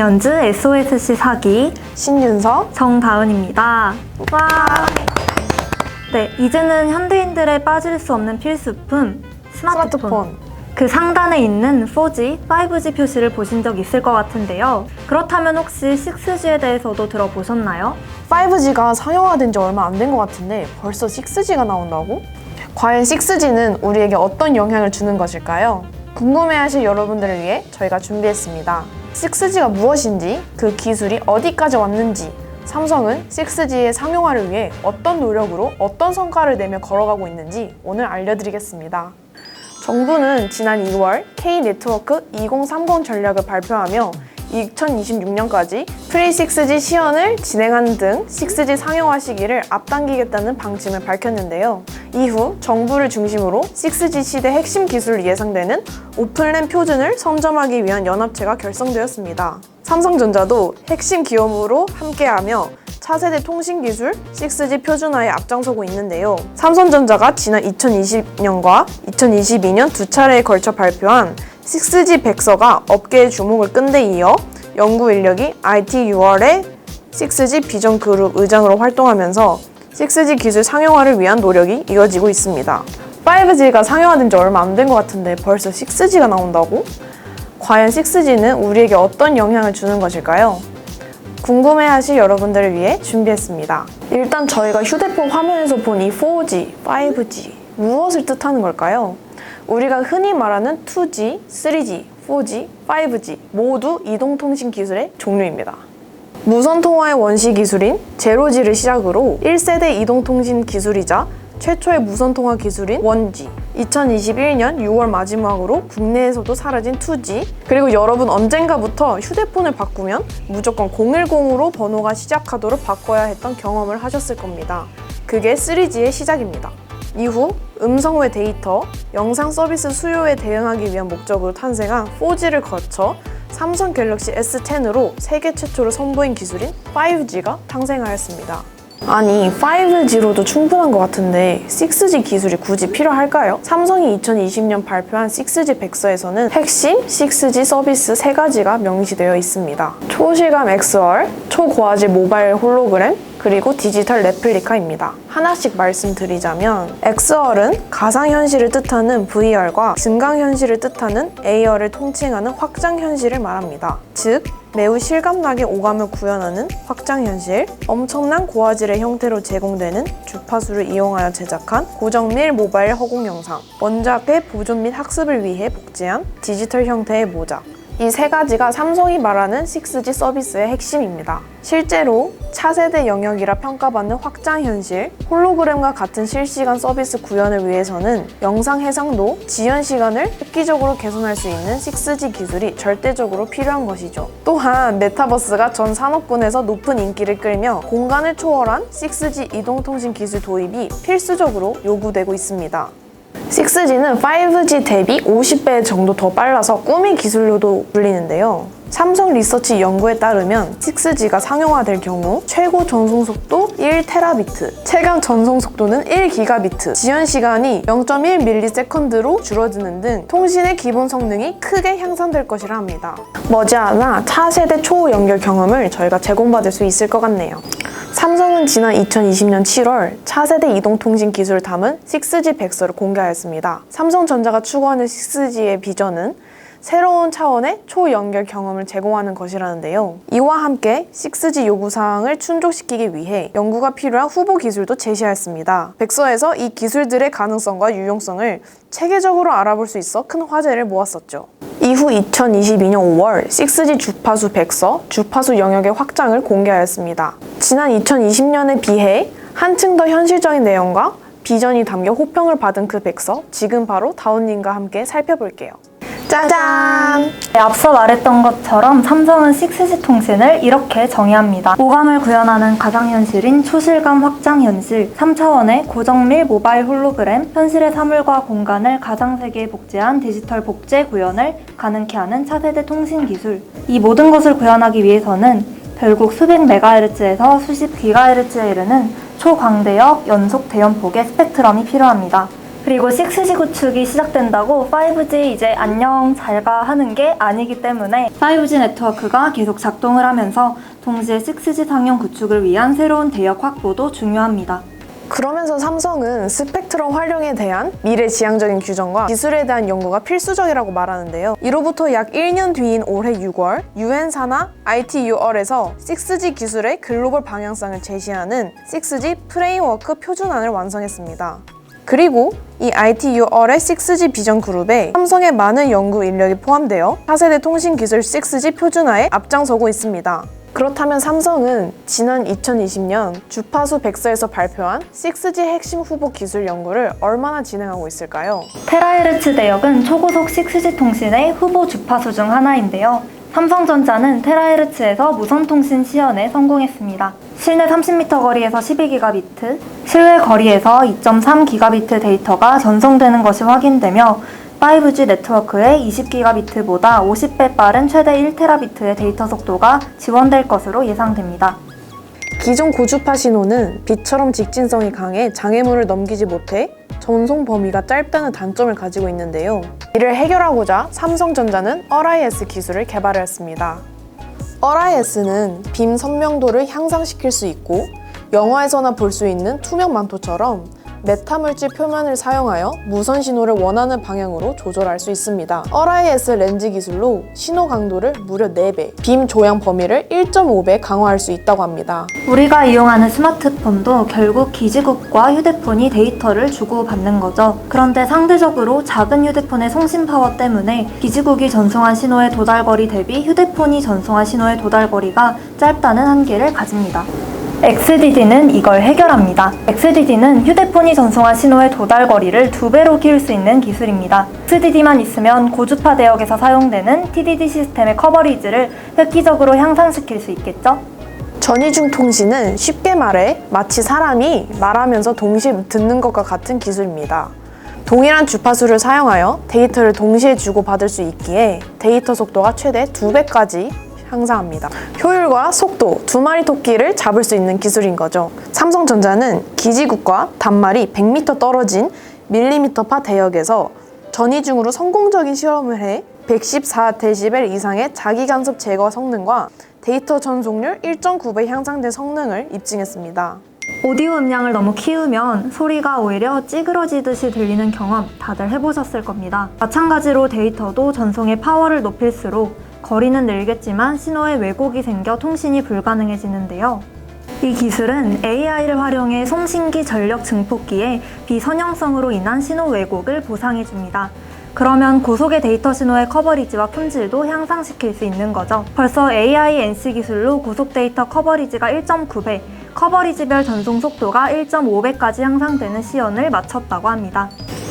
정연즈 SOSC 사기 신윤서 정다은입니다. 와! 네, 이제는 현대인들의 빠질 수 없는 필수품 스마트폰. 그 상단에 있는 4G, 5G 표시를 보신 적 있을 것 같은데요. 그렇다면 혹시 6G에 대해서도 들어보셨나요? 5G가 상용화된 지 얼마 안 된 것 같은데 벌써 6G가 나온다고? 과연 6G는 우리에게 어떤 영향을 주는 것일까요? 궁금해하실 여러분들을 위해 저희가 준비했습니다. 6G가 무엇인지, 그 기술이 어디까지 왔는지, 삼성은 6G의 상용화를 위해 어떤 노력으로 어떤 성과를 내며 걸어가고 있는지 오늘 알려드리겠습니다. 정부는 지난 2월 K네트워크 2030 전략을 발표하며 2026년까지 프리 6G 시연을 진행하는 등 6G 상용화 시기를 앞당기겠다는 방침을 밝혔는데요. 이후 정부를 중심으로 6G 시대 핵심 기술로 예상되는 오픈랜 표준을 선점하기 위한 연합체가 결성되었습니다. 삼성전자도 핵심 기업으로 함께하며 차세대 통신기술 6G 표준화에 앞장서고 있는데요. 삼성전자가 지난 2020년과 2022년 두 차례에 걸쳐 발표한 6G 백서가 업계의 주목을 끈 데 이어 연구 인력이 IT 6월의 6G 비전 그룹 의장으로 활동하면서 6G 기술 상용화를 위한 노력이 이어지고 있습니다. 5G가 상용화된 지 얼마 안 된 것 같은데 벌써 6G가 나온다고? 과연 6G는 우리에게 어떤 영향을 주는 것일까요? 궁금해하실 여러분들을 위해 준비했습니다. 일단 저희가 휴대폰 화면에서 본 이 4G, 5G 무엇을 뜻하는 걸까요? 우리가 흔히 말하는 2G, 3G, 4G, 5G 모두 이동통신 기술의 종류입니다. 무선통화의 원시 기술인 제로지를 시작으로 1세대 이동통신 기술이자 최초의 무선통화 기술인 1G, 2021년 6월 마지막으로 국내에서도 사라진 2G, 그리고 여러분 언젠가부터 휴대폰을 바꾸면 무조건 010으로 번호가 시작하도록 바꿔야 했던 경험을 하셨을 겁니다. 그게 3G의 시작입니다. 이후 음성 외 데이터, 영상 서비스 수요에 대응하기 위한 목적으로 탄생한 4G를 거쳐 삼성 갤럭시 S10으로 세계 최초로 선보인 기술인 5G가 탄생하였습니다. 아니 5G로도 충분한 것 같은데 6G 기술이 굳이 필요할까요? 삼성이 2020년 발표한 6G 백서에서는 핵심 6G 서비스 3가지가 명시되어 있습니다. 초실감 XR, 초고화질 모바일 홀로그램, 그리고 디지털 레플리카입니다. 하나씩 말씀드리자면 XR은 가상현실을 뜻하는 VR과 증강현실을 뜻하는 AR을 통칭하는 확장현실을 말합니다. 즉, 매우 실감나게 오감을 구현하는 확장현실, 엄청난 고화질의 형태로 제공되는 주파수를 이용하여 제작한 고정밀 모바일 허공 영상, 원작의 보존 및 학습을 위해 복제한 디지털 형태의 모작, 이 3가지가 삼성이 말하는 6G 서비스의 핵심입니다. 실제로 차세대 영역이라 평가받는 확장현실, 홀로그램과 같은 실시간 서비스 구현을 위해서는 영상 해상도, 지연 시간을 획기적으로 개선할 수 있는 6G 기술이 절대적으로 필요한 것이죠. 또한 메타버스가 전 산업군에서 높은 인기를 끌며 공간을 초월한 6G 이동통신 기술 도입이 필수적으로 요구되고 있습니다. 6G는 5G 대비 50배 정도 더 빨라서 꿈의 기술로도 불리는데요. 삼성 리서치 연구에 따르면 6G가 상용화될 경우 최고 전송속도 1테라비트, 최강 전송속도는 1기가비트, 지연시간이 0.1ms로 줄어드는 등 통신의 기본 성능이 크게 향상될 것이라 합니다. 머지않아 차세대 초연결 경험을 저희가 제공받을 수 있을 것 같네요. 삼성은 지난 2020년 7월 차세대 이동통신 기술을 담은 6G 백서를 공개하였습니다. 삼성전자가 추구하는 6G의 비전은 새로운 차원의 초연결 경험을 제공하는 것이라는데요. 이와 함께 6G 요구사항을 충족시키기 위해 연구가 필요한 후보 기술도 제시하였습니다. 백서에서 이 기술들의 가능성과 유용성을 체계적으로 알아볼 수 있어 큰 화제를 모았었죠. 이후 2022년 5월 6G 주파수 백서, 주파수 영역의 확장을 공개하였습니다. 지난 2020년에 비해 한층 더 현실적인 내용과 비전이 담겨 호평을 받은 그 백서, 지금 바로 다운님과 함께 살펴볼게요. 짜잔! 네, 앞서 말했던 것처럼 삼성은 6G 통신을 이렇게 정의합니다. 오감을 구현하는 가상현실인 초실감 확장현실, 3차원의 고정밀 모바일 홀로그램, 현실의 사물과 공간을 가상세계에 복제한 디지털 복제 구현을 가능케 하는 차세대 통신기술. 이 모든 것을 구현하기 위해서는 결국 수백 메가헤르츠에서 수십 기가헤르츠에 이르는 초광대역 연속 대연폭의 스펙트럼이 필요합니다. 그리고 6G 구축이 시작된다고 5G 이제 안녕 잘 가 하는 게 아니기 때문에 5G 네트워크가 계속 작동을 하면서 동시에 6G 상용 구축을 위한 새로운 대역 확보도 중요합니다. 그러면서 삼성은 스펙트럼 활용에 대한 미래지향적인 규정과 기술에 대한 연구가 필수적이라고 말하는데요. 이로부터 약 1년 뒤인 올해 6월 UN 산하 ITUR에서 6G 기술의 글로벌 방향성을 제시하는 6G 프레임워크 표준안을 완성했습니다. 그리고 이 ITUR의 6G 비전 그룹에 삼성의 많은 연구 인력이 포함되어 차세대 통신 기술 6G 표준화에 앞장서고 있습니다. 그렇다면 삼성은 지난 2020년 주파수 100서에서 발표한 6G 핵심 후보 기술 연구를 얼마나 진행하고 있을까요? 테라헤르츠 대역은 초고속 6G 통신의 후보 주파수 중 하나인데요. 삼성전자는 테라헤르츠에서 무선통신 시연에 성공했습니다. 실내 30m 거리에서 12기가비트, 실외 거리에서 2.3기가비트 데이터가 전송되는 것이 확인되며 5G 네트워크의 20기가비트보다 50배 빠른 최대 1테라비트의 데이터 속도가 지원될 것으로 예상됩니다. 기존 고주파 신호는 빛처럼 직진성이 강해 장애물을 넘기지 못해 전송 범위가 짧다는 단점을 가지고 있는데요. 이를 해결하고자 삼성전자는 어라이S 기술을 개발했습니다. 어라이S는 빔 선명도를 향상시킬 수 있고 영화에서나 볼 수 있는 투명 망토처럼 메타물질 표면을 사용하여 무선 신호를 원하는 방향으로 조절할 수 있습니다. 어라이S 렌즈 기술로 신호 강도를 무려 4배, 빔 조향 범위를 1.5배 강화할 수 있다고 합니다. 우리가 이용하는 스마트폰도 결국 기지국과 휴대폰이 데이터를 주고받는 거죠. 그런데 상대적으로 작은 휴대폰의 송신 파워 때문에 기지국이 전송한 신호의 도달거리 대비 휴대폰이 전송한 신호의 도달거리가 짧다는 한계를 가집니다. XDD는 이걸 해결합니다. XDD는 휴대폰이 전송한 신호의 도달거리를 2배로 키울 수 있는 기술입니다. XDD만 있으면 고주파 대역에서 사용되는 TDD 시스템의 커버리지를 획기적으로 향상시킬 수 있겠죠? 전이중 통신은 쉽게 말해 마치 사람이 말하면서 동시에 듣는 것과 같은 기술입니다. 동일한 주파수를 사용하여 데이터를 동시에 주고받을 수 있기에 데이터 속도가 최대 2배까지 향상합니다. 효율과 속도, 두 마리 토끼를 잡을 수 있는 기술인 거죠. 삼성전자는 기지국과 단말이 100m 떨어진 밀리미터파 대역에서 전이중으로 성공적인 실험을 해 114dB 이상의 자기간섭 제거 성능과 데이터 전송률 1.9배 향상된 성능을 입증했습니다. 오디오 음량을 너무 키우면 소리가 오히려 찌그러지듯이 들리는 경험 다들 해보셨을 겁니다. 마찬가지로 데이터도 전송의 파워를 높일수록 거리는 늘겠지만 신호에 왜곡이 생겨 통신이 불가능해지는데요. 이 기술은 AI를 활용해 송신기 전력 증폭기의 비선형성으로 인한 신호 왜곡을 보상해줍니다. 그러면 고속의 데이터 신호의 커버리지와 품질도 향상시킬 수 있는 거죠. 벌써 AI-NC 기술로 고속 데이터 커버리지가 1.9배, 커버리지별 전송 속도가 1.5배까지 향상되는 시연을 마쳤다고 합니다.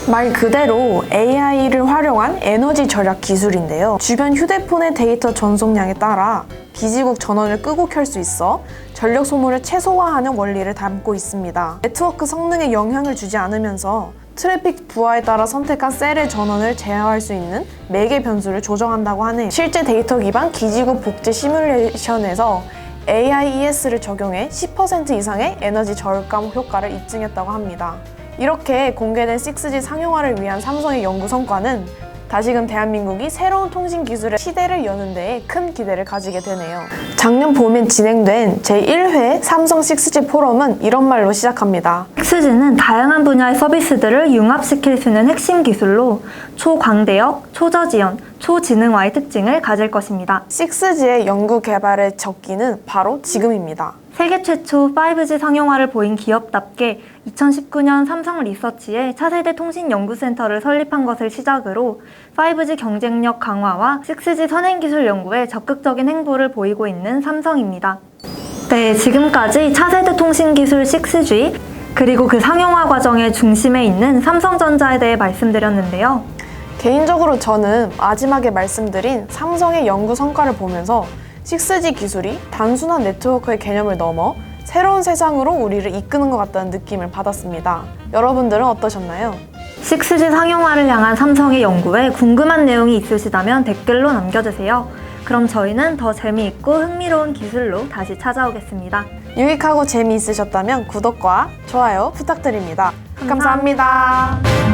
말 그대로 AI를 활용한 에너지 절약 기술인데요. 주변 휴대폰의 데이터 전송량에 따라 기지국 전원을 끄고 켤 수 있어 전력 소모를 최소화하는 원리를 담고 있습니다. 네트워크 성능에 영향을 주지 않으면서 트래픽 부하에 따라 선택한 셀의 전원을 제어할 수 있는 매개 변수를 조정한다고 하네요. 실제 데이터 기반 기지국 복제 시뮬레이션에서 AIES를 적용해 10% 이상의 에너지 절감 효과를 입증했다고 합니다. 이렇게 공개된 6G 상용화를 위한 삼성의 연구 성과는 다시금 대한민국이 새로운 통신 기술의 시대를 여는 데에 큰 기대를 가지게 되네요. 작년 봄에 진행된 제1회 삼성 6G 포럼은 이런 말로 시작합니다. 6G는 다양한 분야의 서비스들을 융합시킬 수 있는 핵심 기술로 초광대역, 초저지연, 초지능화의 특징을 가질 것입니다. 6G의 연구 개발의 적기는 바로 지금입니다. 세계 최초 5G 상용화를 보인 기업답게 2019년 삼성 리서치에 차세대 통신연구센터를 설립한 것을 시작으로 5G 경쟁력 강화와 6G 선행기술 연구에 적극적인 행보를 보이고 있는 삼성입니다. 네, 지금까지 차세대 통신기술 6G 그리고 그 상용화 과정의 중심에 있는 삼성전자에 대해 말씀드렸는데요. 개인적으로 저는 마지막에 말씀드린 삼성의 연구 성과를 보면서 6G 기술이 단순한 네트워크의 개념을 넘어 새로운 세상으로 우리를 이끄는 것 같다는 느낌을 받았습니다. 여러분들은 어떠셨나요? 6G 상용화를 향한 삼성의 연구에 궁금한 내용이 있으시다면 댓글로 남겨주세요. 그럼 저희는 더 재미있고 흥미로운 기술로 다시 찾아오겠습니다. 유익하고 재미있으셨다면 구독과 좋아요 부탁드립니다. 감사합니다.